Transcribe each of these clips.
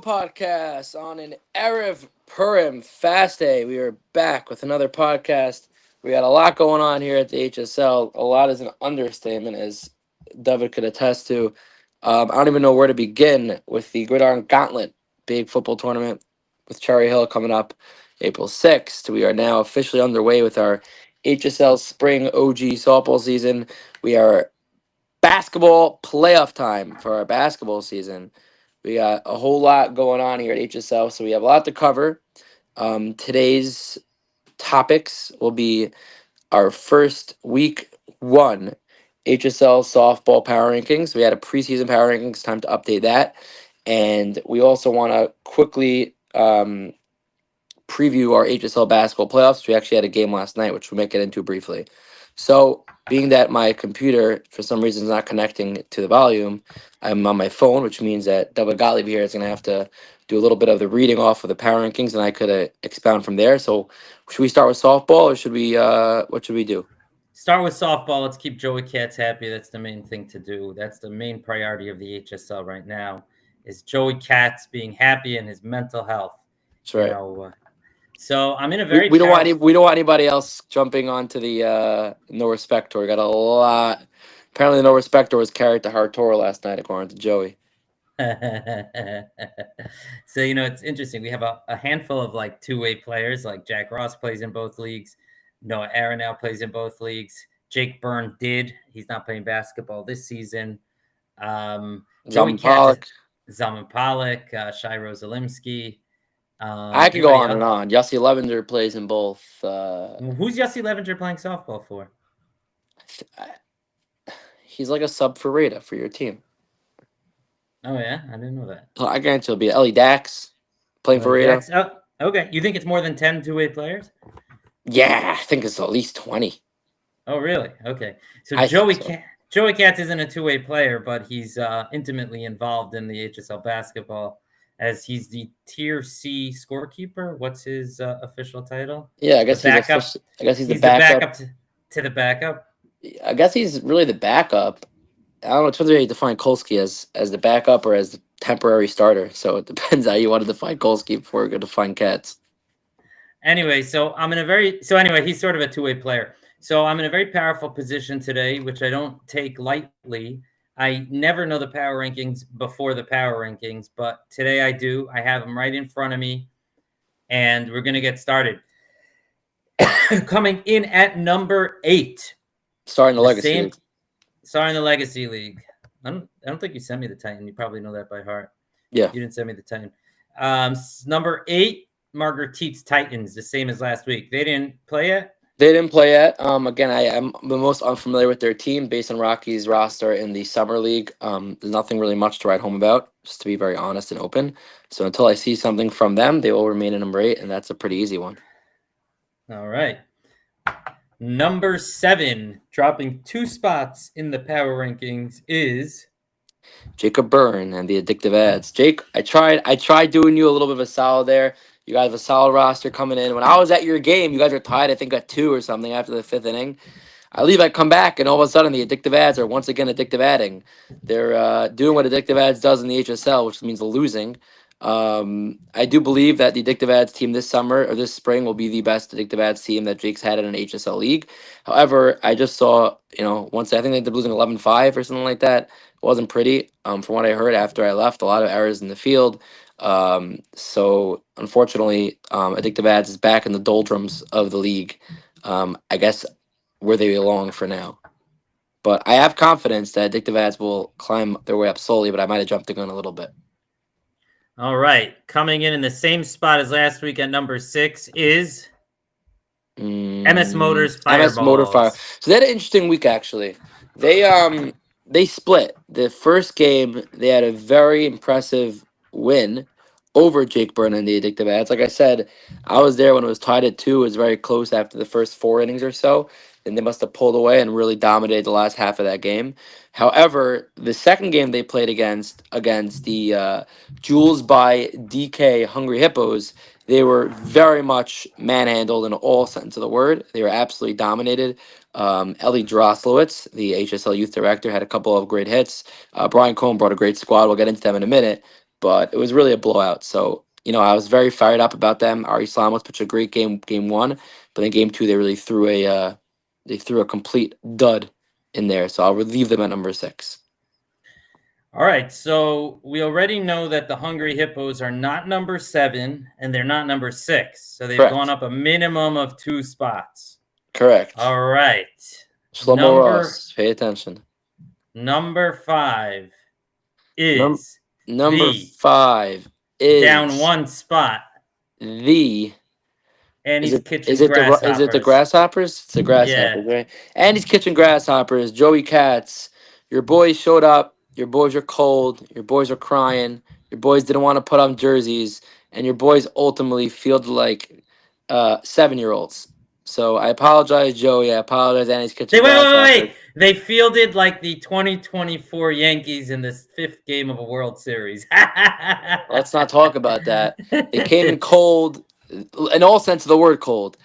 podcast on an Erev Purim fast day. We are back with another podcast. We got a lot going on here at the HSL. A lot is an understatement, as David could attest to. I don't even know where to begin with the Gridiron Gauntlet big football tournament with Cherry Hill coming up April 6th. We are now officially underway with our HSL Spring OG softball season. We are basketball playoff time for our basketball season. We got a whole lot going on here at HSL, so we have a lot to cover. Today's topics will be our first week one HSL softball power rankings. We had a preseason power rankings, time to update that. And we also want to quickly preview our HSL basketball playoffs. We actually had a game last night, which we might get into briefly. So, being that my computer, for some reason, is not connecting to the volume, I'm on my phone, which means that Double Gottlieb here is going to have to do a little bit of the reading off of the power rankings, and I could expound from there. So, should we start with softball, or should we? What should we do? Start with softball. Let's keep Joey Katz happy. That's the main thing to do. That's the main priority of the HSL right now. Is Joey Katz being happy in his mental health? That's right. So I'm in a very we don't want anybody else jumping onto the no respect tour. Got a lot. Apparently, the no respect tour was carried to Hard Torah last night, according to Joey. So it's interesting. We have a handful of like two-way players. Like Jack Ross plays in both leagues. Noah Aaron now plays in both leagues. Jake Byrne did. He's not playing basketball this season. Joey Katz, Zalman Pollock, Shai Rosalimsky. I could go on and on. Yossi Levenger plays in both. Who's Yossi Levenger playing softball for? He's like a sub for Rita for your team. Oh, yeah? I didn't know that. I guarantee it'll be Ellie Dax playing for Rita. Oh, okay. You think it's more than 10 two-way players? Yeah, I think it's at least 20. Oh, really? Okay. So Joey Katz isn't a two-way player, but he's intimately involved in the HSL basketball as he's the Tier C scorekeeper. What's his official title? Yeah, I guess he's the backup to the backup. I guess he's really the backup. I don't know. It's whether you define Kolsky as the backup or as the temporary starter. So it depends how you want to define Kolsky before we're going to define Katz. Anyway, he's sort of a two-way player. So I'm in a very powerful position today, which I don't take lightly. I never know the power rankings before the power rankings, but today I do. I have them right in front of me, and we're going to get started. Coming in at number 8. Starting the Legacy League. Starting the Legacy League. I don't think you sent me the Titan. You probably know that by heart. Yeah. You didn't send me the Titan. Number 8, Margaret Teets Titans, the same as last week. They didn't play yet? They didn't play yet. Again, I am the most unfamiliar with their team based on Rocky's roster in the Summer League. There's nothing really much to write home about, just to be very honest and open. So until I see something from them, they will remain at number 8, and that's a pretty easy one. All right. Number 7, dropping 2 spots in the power rankings, is Jacob Byrne and the Addictive Ads. Jake, I tried doing you a little bit of a solid there. You guys have a solid roster coming in. When I was at your game, you guys were tied, I think, at 2 or something after the 5th inning. I come back, and all of a sudden, the Addictive Ads are once again addictive adding. They're doing what Addictive Ads does in the HSL, which means losing. I do believe that the Addictive Ads team this summer or this spring will be the best Addictive Ads team that Jake's had in an HSL league. However, I just saw, once I think they're losing 11-5 or something like that. It wasn't pretty. From what I heard after I left, a lot of errors in the field. So unfortunately, Addictive Ads is back in the doldrums of the league. I guess where they belong for now. But I have confidence that Addictive Ads will climb their way up slowly, but I might have jumped the gun a little bit. All right. Coming in the same spot as last week at number 6 is MS Motors Fireballs. MS Motor Fire. So they had an interesting week, actually. They split. The first game, they had a very impressive win over Jake Byrne and the Addictive Ads. Like I said, I was there when it was tied at 2. It was very close after the first 4 innings or so. And they must have pulled away and really dominated the last half of that game. However, the second game they played against the Jules by DK Hungry Hippos, they were very much manhandled in all sense of the word. They were absolutely dominated. Ellie Droslowitz, the HSL youth director, had a couple of great hits. Brian Cohen brought a great squad. We'll get into them in a minute. but it was really a blowout. So I was very fired up about them. Ari Slamos pitched a great game one, but then game two they really threw a complete dud in there. So I'll leave them at number 6. All right, so we already know that the Hungry Hippos are not number 7 and they're not number 6. So they've Correct. gone up a minimum of 2 spots. Correct. All right. Shlomo Ross, pay attention. Number 5 is number 5 is down 1 spot. And he's catching is it the Grasshoppers? It's the Grasshoppers, right? And he's catching Grasshoppers. Joey Katz, your boys showed up. Your boys are cold. Your boys are crying. Your boys didn't want to put on jerseys, and your boys ultimately fielded like 7-year-olds. So I apologize, Joey. I apologize, and he's catching Grasshoppers. Wait. They fielded like the 2024 Yankees in this 5th game of a World Series. Let's not talk about that. They came in cold, in all sense of the word cold.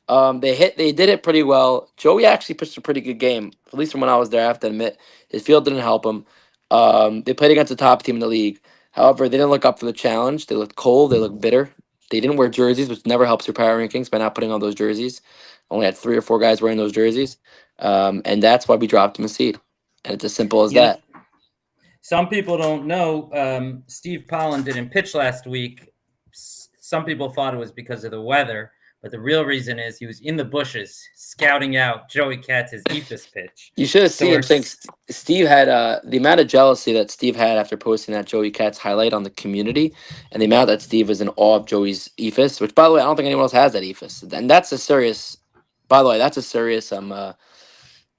They did it pretty well. Joey actually pitched a pretty good game, at least from when I was there. I have to admit, his field didn't help him. They played against the top team in the league. However, they didn't look up for the challenge. They looked cold. They looked bitter. They didn't wear jerseys, which never helps your power rankings by not putting on those jerseys. Only had 3 or 4 guys wearing those jerseys. And that's why we dropped him a seed. And it's as simple as that. Some people don't know. Steve Pollan didn't pitch last week. Some people thought it was because of the weather. But the real reason is he was in the bushes scouting out Joey Katz's eephus pitch. You should have seen him saying Steve had the amount of jealousy that Steve had after posting that Joey Katz highlight on the community, and the amount that Steve was in awe of Joey's eephus, which, by the way, I don't think anyone else has that eephus. And that's a serious, by the way, that's a serious statement.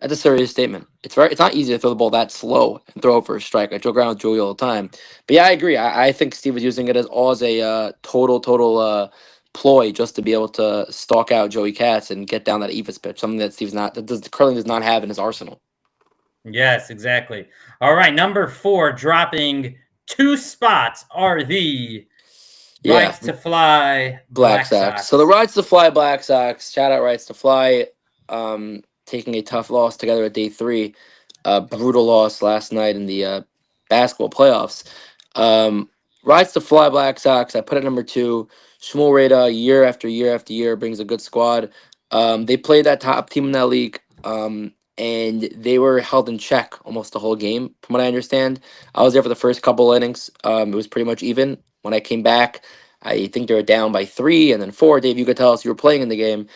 It's not easy to throw the ball that slow and throw it for a strike. I joke around with Joey all the time. But yeah, I agree. I think Steve was using it as a total ploy just to be able to stalk out Joey Katz and get down that eephus pitch, something that Curling does not have in his arsenal. Yes, exactly. All right, number 4, dropping 2 spots are the Rights to Fly Black Sox. So the Rights to Fly Black Sox, shout out Rights to Fly, taking a tough loss together at day 3, brutal loss last night in the basketball playoffs. Rights to Fly Black Sox, I put it number 2. Shmuel Reda, year after year after year, brings a good squad. They played that top team in that league, and they were held in check almost the whole game, from what I understand. I was there for the first couple innings. It was pretty much even. When I came back, I think they were down by 3 and then 4. Dave, you could tell us you were playing in the game.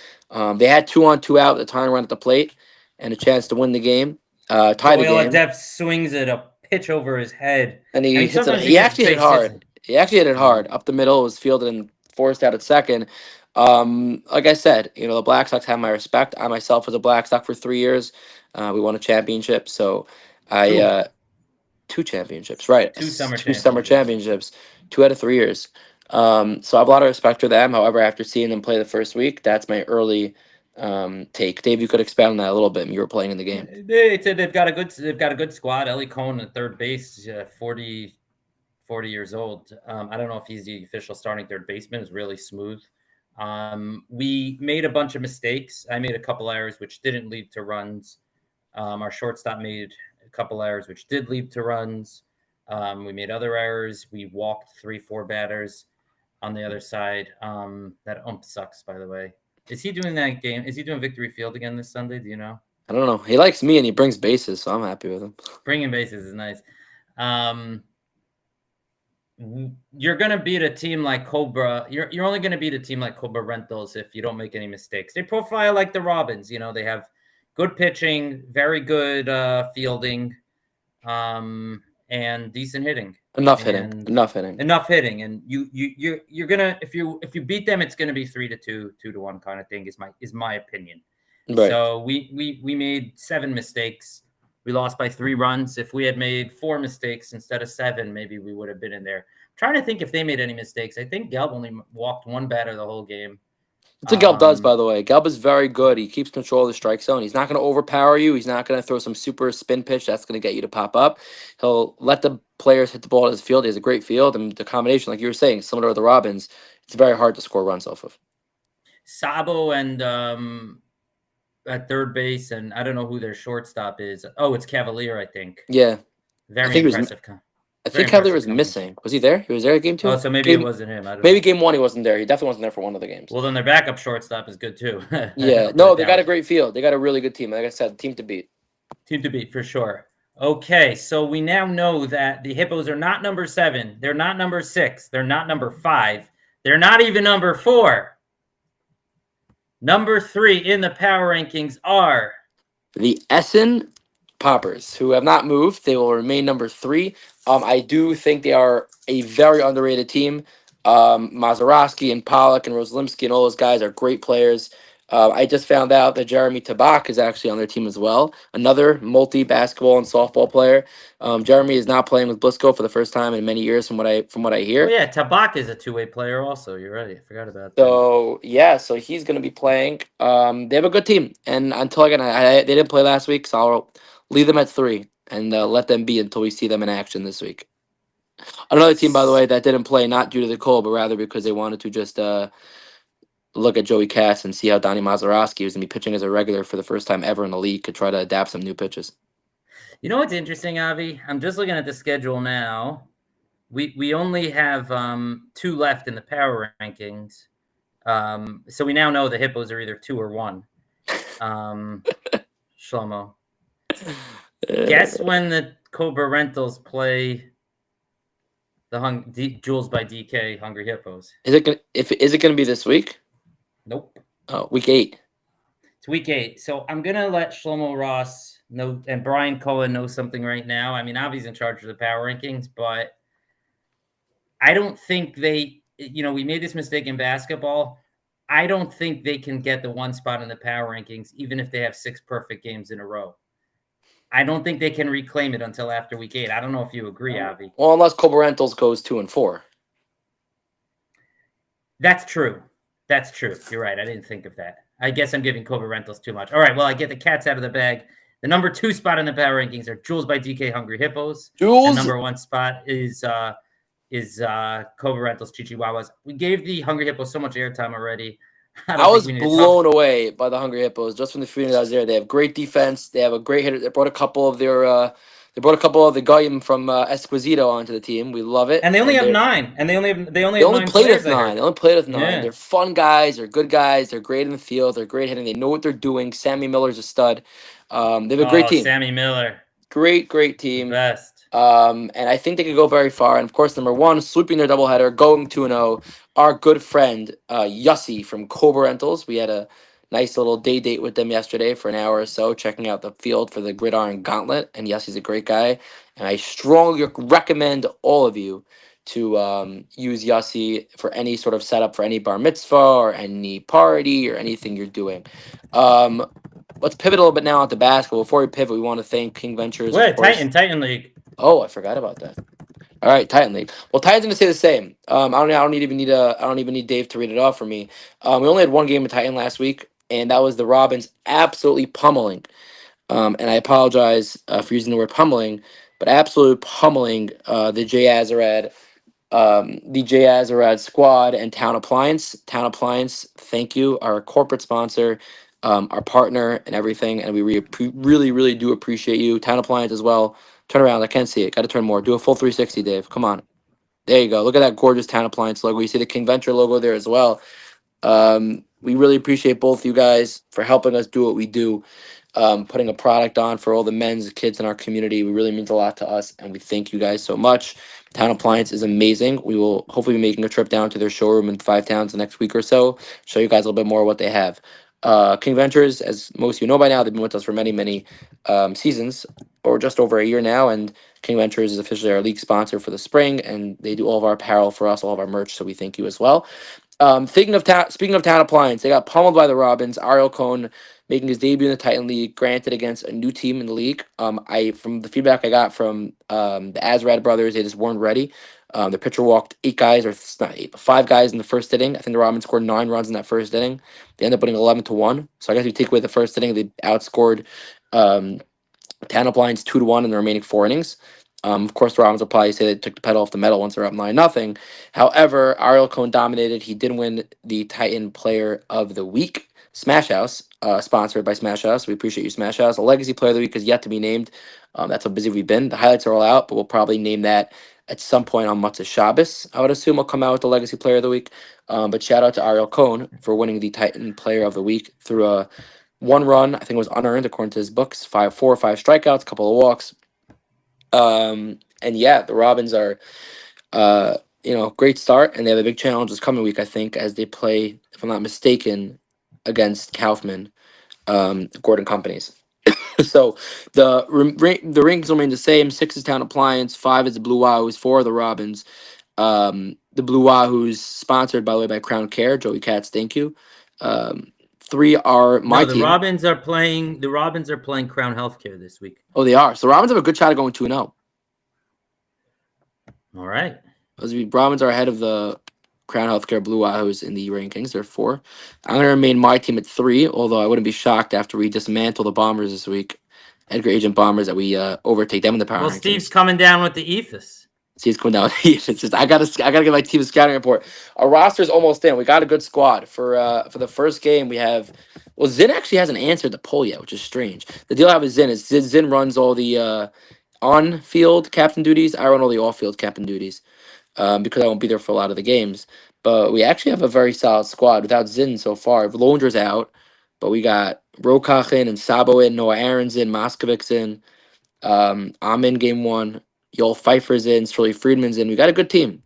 They had 2 on, 2 out, the tying run at the plate, and a chance to win the game. Tie the game. Def swings it a pitch over his head, and he hits it. He actually hit it hard. He actually hit it hard up the middle. It was fielded and forced out at second. Like I said, the Black Sox have my respect. I myself was a Black Sox for 3 years. We won a championship, so 2 championships, right? 2 summer championships, 2 out of 3 years. So I have a lot of respect for them. However, after seeing them play the first week, that's my early take. Dave, you could expand on that a little bit. You were playing in the game. They've got a good squad. Ellie Cohn at third base, 40 years old. I don't know if he's the official starting third baseman. Is really smooth. We made a bunch of mistakes. I made a couple errors which didn't lead to runs. Our shortstop made a couple errors which did lead to runs. We made other errors. We walked 3-4 batters on the other side. That ump sucks, by the way. Is he doing that game? Is he doing Victory Field again this Sunday? Do you know? I don't know. He likes me and he brings bases, so I'm happy with him. Bringing bases is nice. You're going to beat a team like Cobra. You're only going to beat a team like Cobra Rentals if you don't make any mistakes. They profile like the Robins. They have good pitching, very good fielding, and decent hitting. Enough hitting. And you're gonna if you beat them, it's gonna be 3-2, 2-1 kind of thing. Is my opinion. Right. So we made 7 mistakes. We lost by 3 runs. If we had made 4 mistakes instead of 7, maybe we would have been in there. I'm trying to think if they made any mistakes. I think Gelb only walked 1 batter the whole game. That's what Gelb does, by the way. Gelb is very good. He keeps control of the strike zone. He's not going to overpower you. He's not going to throw some super spin pitch that's going to get you to pop up. He'll let the players hit the ball at his field. He has a great field, and the combination, like you were saying, similar to the Robins, it's very hard to score runs off of. Sabo and at third base, and I don't know who their shortstop is. Oh, it's Cavalier, I think. Yeah. Very impressive. I Very think Cavalier impressive was company. missing. Was he there? He was there at game Oh, 2? so maybe it Game, wasn't him. I don't maybe know. game 1 he wasn't there. He definitely wasn't there for one of the games. Well, then their backup shortstop is good too. Yeah, For the no, they got a Towers. great field. They got a really good team. Like I said, team to beat. Team to beat for sure. Okay, so we now know that the Hippos are not number 7. They're not number 6. They're not number 5. They're not even number 4. Number 3 in the power rankings are The Essen Poppers, who have not moved. They will remain number 3. I do think they are a very underrated team. Mazeroski and Pollock and Roslimsky and all those guys are great players. I just found out that Jeremy Tabak is actually on their team as well. Another multi-basketball and softball player. Jeremy is not playing with Blisco for the first time in many years, from what I Oh hear. yeah, Tabak is a two-way player also. You're right. I forgot about that. So yeah, so he's going to be playing. They have a good team, and until they didn't play last week, so I'll leave them at 3 and let them be until we see them in action this week. Another team, by the way, that didn't play not due to the cold, but rather because they wanted to just look at Joey Cass and see how Donnie Mazeroski, who's going to be pitching as a regular for the first time ever in the league, could try to adapt some new pitches. You know what's interesting, Avi? I'm just looking at the schedule now. We only have 2 left in the power rankings. So we now know the Hippos are either 2 or 1. Shlomo. Guess when the Cobra Rentals play the Jules by DK Hungry Hippos? Is it gonna be this week? Nope. Oh, week 8. It's week 8. So I'm gonna let Shlomo Ross know and Brian Cohen know something right now. I mean, Avi's in charge of the power rankings, but I don't think we made this mistake in basketball. I don't think they can get the 1 spot in the power rankings, even if they have 6 perfect games in a row. I don't think they can reclaim it until after week 8. I don't know if you agree, Avi. Well, unless Cobra Rentals goes 2 and 4. That's true. That's true. You're right. I didn't think of that. I guess I'm giving Cobra Rentals too much. All right. Well, I get the cats out of the bag. The number 2 spot in the power rankings are Jules by DK Hungry Hippos. Jules. The number 1 spot is Cobra Rentals Chihuahuas. We gave the Hungry Hippos so much airtime already. I was blown away by the Hungry Hippos just from the feeling that I was there. They have great defense. They have a great hitter. They brought a couple of the Goyim from Esposito onto the team. We love it. And they only have 9. And they only played with 9. They only played with 9. Yeah. They're fun guys. They're good guys. They're great in the field. They're great hitting. They know what they're doing. Sammy Miller's a stud. They have a great team. Sammy Miller. Great team. Best. And I think they could go very far. And of course, number 1, sweeping their doubleheader, going 2-0. Our good friend Yussi from Cobra Rentals. We had a nice little day date with them yesterday for an hour or so, checking out the field for the Gridiron Gauntlet. And Yussi's a great guy, and I strongly recommend all of you to use Yussi for any sort of setup for any bar mitzvah or any party or anything you're doing. Let's pivot a little bit now onto basketball. Before we pivot, we want to thank King Ventures. Wait, Titan League. Oh, I forgot about that. All right, Titan League. Well, Titan's gonna say the same. I don't even need Dave to read it off for me. We only had 1 game of Titan last week, and that was the Robins absolutely pummeling. And I apologize for using the word pummeling, but absolute pummeling the J Azarad squad and Town Appliance. Town Appliance, thank you, our corporate sponsor, our partner, and everything. And we really do appreciate you. Town Appliance as well. Turn around. I can't see it. Got to turn more. Do a full 360, Dave. Come on. There you go. Look at that gorgeous Town Appliance logo. You see the King Venture logo there as well. We really appreciate both you guys for helping us do what we do. Putting a product on for all the men's kids in our community. It really means a lot to us, and we thank you guys so much. Town Appliance is amazing. We will hopefully be making a trip down to their showroom in 5 towns the next week or so. Show you guys a little bit more of what they have. King Ventures, as most of you know by now, they've been with us for many seasons, or just over a year now, and King Ventures is officially our league sponsor for the spring, and they do all of our apparel for us, all of our merch, so we thank you as well. Speaking of Town Appliance, they got pummeled by the Robins. Ariel Cohn making his debut in the Titan League, granted against a new team in the league. From the feedback I got from the Azrad brothers, they just weren't ready. The pitcher walked 8 guys, or not 8, but 5 guys in the first inning. I think the Robins scored 9 runs in that first inning. They ended up winning 11-1. So I guess if you take away the first inning, they outscored Town Appliance 2-1 in the remaining 4 innings. Of course, the Robins will probably say they took the pedal off the metal once they're up 9-0. However, Ariel Cohn dominated. He did win the Titan Player of the Week. Smash House, sponsored by Smash House. We appreciate you, Smash House. A Legacy Player of the Week is yet to be named. That's how busy we've been. The highlights are all out, but we'll probably name that at some point on Matzah Shabbos. I would assume we'll come out with the Legacy Player of the Week. But shout out to Ariel Cohn for winning the Titan Player of the Week through a one run. I think it was unearned according to his books. 4 or 5 strikeouts, a couple of walks. And yeah, the Robins are, great start, and they have a big challenge this coming week, I think, as they play, if I'm not mistaken, against Kaufman, Gordon Companies. So the rings remain the same. 6 is Town Appliance, 5 is the Blue Wahoos, 4 are the Robins. The Blue Wahoos sponsored, by the way, by Crown Care. Joey Katz, thank you. 3 are my the team. Robins are playing Crown Healthcare this week. Oh, they are. So the Robins have a good shot of going 2-0. All right. Because the Robins are ahead of the Crown Healthcare Blue Wahoos in the rankings. They're 4. I'm going to remain my team at 3, although I wouldn't be shocked after we dismantle the Bombers this week. Edgar Agent Bombers, that we overtake them in the power rankings. Steve's coming down with the EFIS. Steve's coming down with the EFIS. It's just I gotta give my team a scouting report. Our roster's almost in. We got a good squad for the first game. We have Zinn actually hasn't answered the poll yet, which is strange. The deal I have with Zinn is Zinn runs all the on-field captain duties. I run all the off-field captain duties because I won't be there for a lot of the games. But we actually have a very solid squad without Zinn so far. Londra's out, but we got Rokach in and Sabo in, Noah Aaron's in, Moskovic's in. I'm in game 1. Joel Pfeiffer's in, Shirley Friedman's in. We got a good team.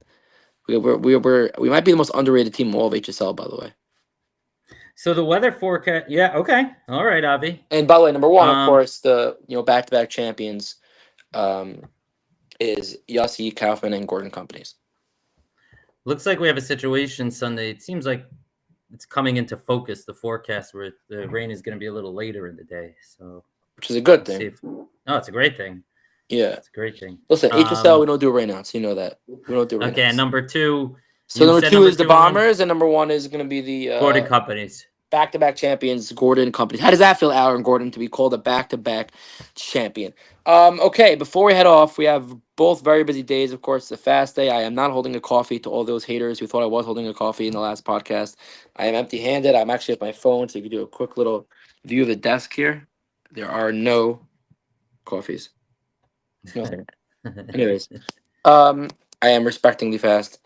We might be the most underrated team in all of HSL, by the way. So the weather forecast, yeah, okay, all right, Avi. And by the way, number 1, of course, the back-to-back champions is Yossi Kaufman and Gordon Companies. Looks like we have a situation Sunday. It seems like it's coming into focus, the forecast, where the rain is going to be a little later in the day. So, which is a good thing. It's a great thing. Yeah, it's a great thing. Listen, HSL, we don't do rain outs. You know that. We don't do rain outs. Okay, number 2. So number 2 is the Bombers, and number 1 is going to be the Gordon Companies. Back-to-back champions, Gordon Companies. How does that feel, Aaron Gordon, to be called a back-to-back champion? Okay, before we head off, we have both very busy days. Of course, the fast day. I am not holding a coffee to all those haters who thought I was holding a coffee in the last podcast. I am empty-handed. I'm actually at my phone, so you can do a quick little view of the desk here. There are no coffees. Nothing. Anyways, I am respecting the fast.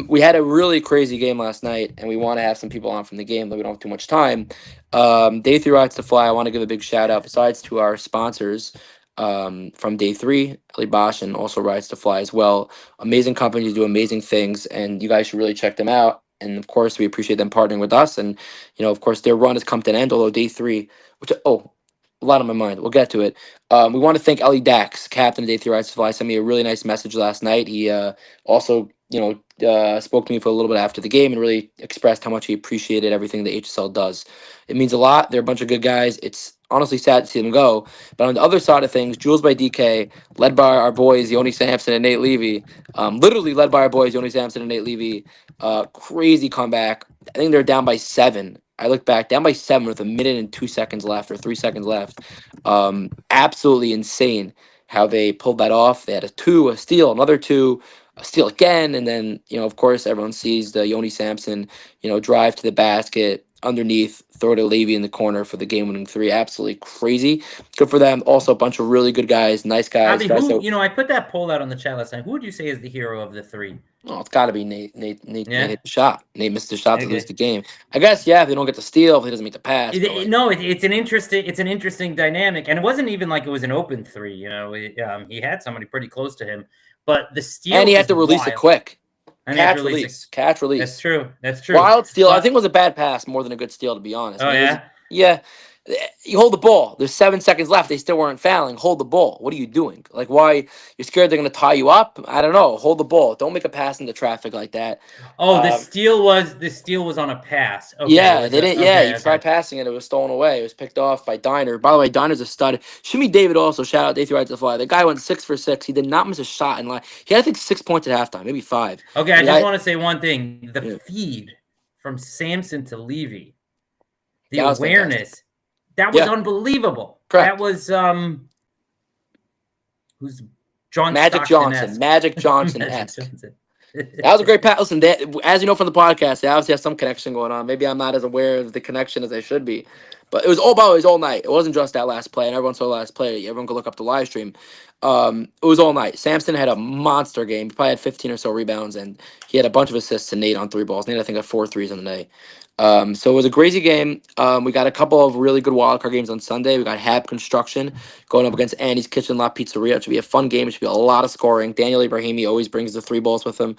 We had a really crazy game last night, and we want to have some people on from the game, but we don't have too much time. Day 3 Rides to Fly. I want to give a big shout out, besides to our sponsors from Day 3, Ellie Bosch, and also Rides to Fly as well. Amazing companies do amazing things, and you guys should really check them out. And of course, we appreciate them partnering with us. And of course, their run has come to an end. Although Day 3, which a lot on my mind. We'll get to it. We want to thank Ellie Dax, captain of Day 3 Rides to Fly. Sent me a really nice message last night. He also, spoke to me for a little bit after the game and really expressed how much he appreciated everything that HSL does. It means a lot. They're a bunch of good guys. It's honestly sad to see them go. But on the other side of things, Jules by DK, led by our boys, Yoni Sampson and Nate Levy, literally led by our boys, Yoni Sampson and Nate Levy, crazy comeback. I think they're down by 7. I look back, down by 7 with 1 minute and 2 seconds left, or 3 seconds left. Absolutely insane how they pulled that off. They had a 2, a steal, another 2, a steal again, and then, of course, everyone sees the Yoni Sampson, drive to the basket, underneath, throw to Levy in the corner for the game-winning 3. Absolutely crazy. Good for them. Also, a bunch of really good guys, nice guys. I put that poll out on the chat last night. Who would you say is the hero of the 3? Oh, it's got to be Nate. Nate hit the shot. Nate missed the shot to lose the game. I guess, if they don't get the steal, if he doesn't make the pass. It's an interesting dynamic, and it wasn't even like it was an open 3. He had somebody pretty close to him, but the steal, and he had to release it quick. And catch release. That's true. Wild steal. I think it was a bad pass more than a good steal, to be honest. Oh, yeah? Yeah. You hold the ball. There's 7 seconds left. They still weren't fouling. Hold the ball. What are you doing? Like, why? You're scared they're going to tie you up? I don't know. Hold the ball. Don't make a pass into traffic like that. Oh, the steal was on a pass. Okay, yeah, they didn't. Yeah, he tried passing it. It was stolen away. It was picked off by Diner. By the way, Diner's a stud. Shimmy David also, shout out Day 3 Rides to Fly. The guy went 6 for 6. He did not miss a shot in line. He had, I think, 6 points at halftime, maybe 5. Okay, I just want to say one thing. The feed from Sampson to Levy, the awareness. Fantastic. That was unbelievable. Correct. That was who's John Magic Stockton-esque. Johnson. Magic Johnson. That was a great pat. Listen, as you know from the podcast, they obviously have some connection going on. Maybe I'm not as aware of the connection as I should be. But it was all night. It wasn't just that last play, and everyone saw the last play. Everyone could look up the live stream. It was all night. Samson had a monster game. He probably had 15 or so rebounds, and he had a bunch of assists to Nate on 3 balls. Nate, I think, had 4 threes on the day. So it was a crazy game. We got a couple of really good wildcard games on Sunday. We got Hab Construction going up against Annie's Kitchen Lot Pizzeria. It should be a fun game. It should be a lot of scoring. Daniel Ibrahimi always brings the 3 balls with him.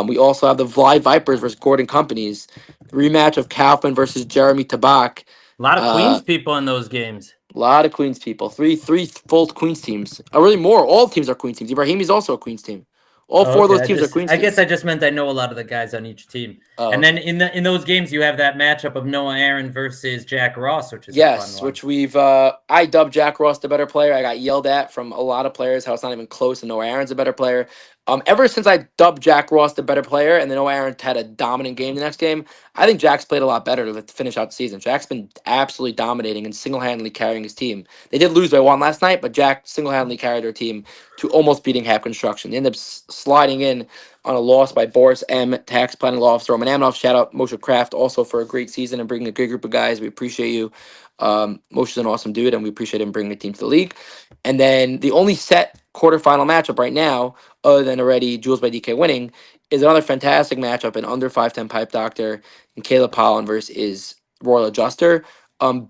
We also have the Fly Vipers versus Gordon Companies. Rematch of Kaufman versus Jeremy Tabak. A lot of Queens people in those games. A lot of Queens people. Three full Queens teams. Really more. All teams are Queens teams. Ibrahimi's also a Queens team. All 4 of those teams are Queens teams. I guess I just meant I know a lot of the guys on each team. And then in those games, you have that matchup of Noah Aaron versus Jack Ross, which is a fun one. Which we've I dubbed Jack Ross the better player. I got yelled at from a lot of players how it's not even close and Noah Aaron's a better player. Ever since I dubbed Jack Ross the better player and then Noah Aaron had a dominant game the next game, I think Jack's played a lot better to finish out the season. Jack's been absolutely dominating and single-handedly carrying his team. They did lose by 1 last night, but Jack single-handedly carried their team to almost beating Hab Construction. They ended up sliding in on a loss by Boris M., tax planning law officer Roman Amanoff. Shout out Moshe Kraft also for a great season and bringing a great group of guys. We appreciate you. Moshe's an awesome dude, and we appreciate him bringing the team to the league. And then the only set quarterfinal matchup right now, other than already Jules by DK winning, is another fantastic matchup in under 5'10 Pipe Doctor and Caleb Pollen versus Royal Adjuster.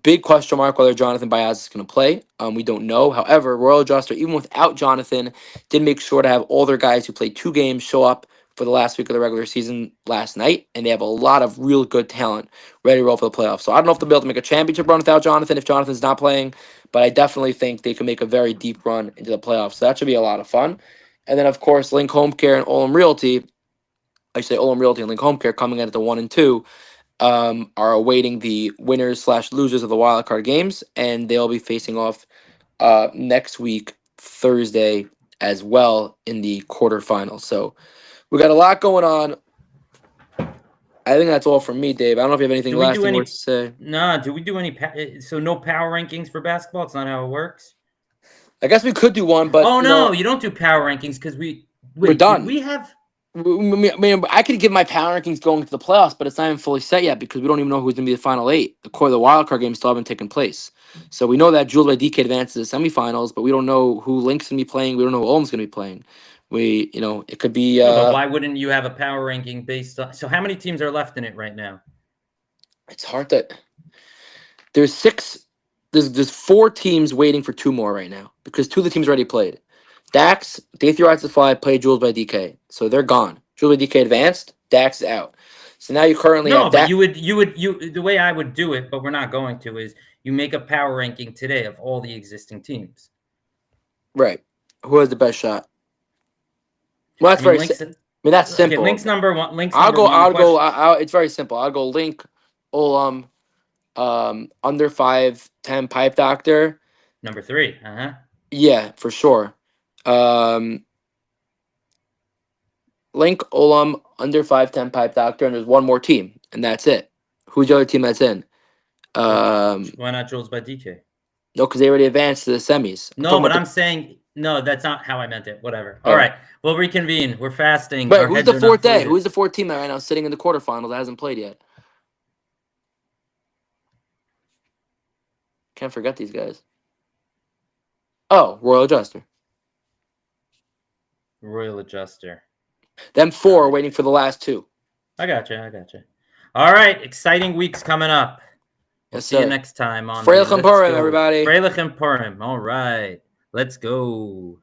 Big question mark whether Jonathan Biaz is going to play. We don't know. However, Royal Adjuster, even without Jonathan, did make sure to have all their guys who played 2 games show up for the last week of the regular season last night, and they have a lot of real good talent ready to roll for the playoffs. So I don't know if they'll be able to make a championship run without Jonathan if Jonathan's not playing, but I definitely think they can make a very deep run into the playoffs. So that should be a lot of fun. And then, of course, Link Home Care and Olam Realty, I should say Olam Realty and Link Home Care coming in at the 1 and 2, are awaiting the winners/losers of the wild card games, and they'll be facing off next week, Thursday, as well in the quarterfinals. So we got a lot going on. I think that's all from me, Dave. I don't know if you have anything last to say. No, do we do any? So no power rankings for basketball? It's not how it works? I guess we could do one, but... Oh, no, you don't do power rankings because we're done. We have... I mean, I could give my power rankings going to the playoffs, but it's not even fully set yet because we don't even know who's going to be the final 8. The wild card games still haven't taken place. So we know that Jules by DK advances to the semifinals, but we don't know who Link's going to be playing. We don't know who Olam's going to be playing. It could be... but why wouldn't you have a power ranking based on... So how many teams are left in it right now? It's hard to... There's 6... There's 4 teams waiting for 2 more right now because 2 of the teams already played. Dax, Day 3 Rides to Fly, played Jules by DK. So they're gone. Jules by DK advanced, Dax is out. So now you currently have... but you would the way I would do it, but we're not going to, is you make a power ranking today of all the existing teams. Right. Who has the best shot? Well, that's that's simple. Okay, Link's number 1. It's very simple. I'll go Link, Olam, under 5'10 Pipe Doctor. Number 3. Yeah, for sure. Link, Olam, under 5'10 Pipe Doctor, and there's one more team, and that's it. Who's the other team that's in? Why not Jules by DK? No, because they already advanced to the semis. No, but I'm saying no. That's not how I meant it. Whatever. All right, we'll reconvene. We're fasting. But who's the 4th day? Who's the 4th team that right now sitting in the quarterfinals that hasn't played yet? Can't forget these guys. Oh, Royal Adjuster. Royal Adjuster. Them 4 are waiting for the last 2. I got you. All right, exciting weeks coming up. We'll see you next time on Freilich and Purim, everybody. Freilich and Purim. All right, let's go.